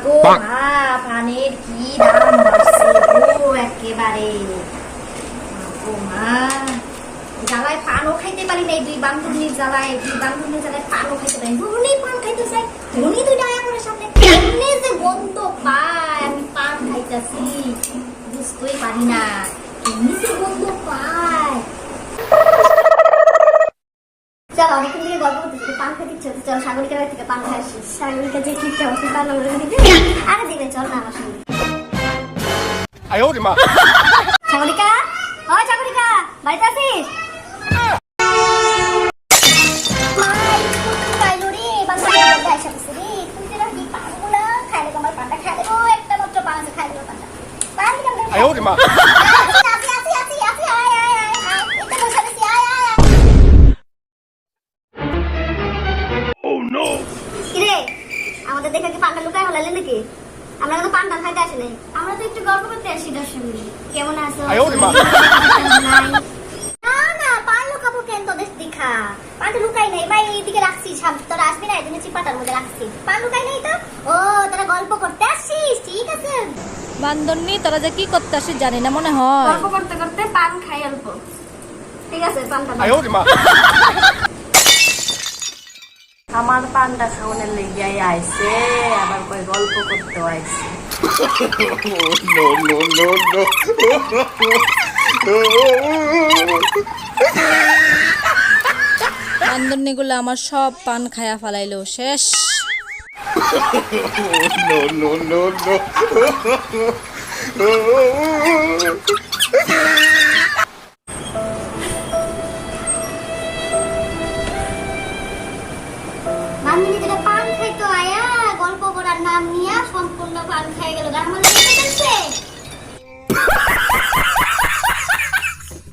গো পানের কি দাম বাড়ছে গো একেবারে। ও মা, জ্বালায় পানও খাইতে পারি নাই, দুই বান্ধবীর জ্বালায় পানও খাইতে পারি। ধনী পান খাইতে চাই, ধনী দুইটা আমার সাথে এমনি যে গন্ধ পায়, আমি পান খাইতেছি বুঝতেই পারি না, এমনি যে গন্ধ পায়। চল অনেকক্ষণ থেকে গল্প করতেছি, পান খেতে ইচ্ছে হচ্ছে, চল সাগরিকার বাড়ি থেকে পান খাই আসি। সাগরিকা যে কিপটা হচ্ছে পান দিবে, আরে দিবে, চল না আমার সঙ্গে। সাগরিকা, হয় সাগরিকা, বাড়িতে আছিস? আমাদের দেখে কি পান্ডা লুকায় হলালে নাকি? আমরা তো পান্ডা খাইতে আসি নাই, আমরা তো একটু গল্প করতে আসি। দর্শন কেমন আছো? না না, পান লুকাবো কেন? তোদের দেখা পান্ডা লুকাই নাই ভাই, এইদিকে রাখছি, তোরা আসবি না, এদিকে চিপাটার মধ্যে রাখছি, পান লুকাই নাই তো। ও তোরা গল্প করতে আসিস, ঠিক আছে। বান্দরনি, তোরা যে কি করতে আসিস জানি না, মনে হয় গল্প করতে করতে পান খাই অল্প, ঠিক আছে। পানটা আমার পান্ডা খাওয়ানোর লেগে আইছে, আবার কই গল্প করতে আইছে। বান্দরনি গুলো আমার সব পান খায়া ফালাইলো, শেষ। বান্ধবী যেটা পান খাইতো আয়া, গল্প করার নাম নিয়া সম্পূর্ণ পান খাই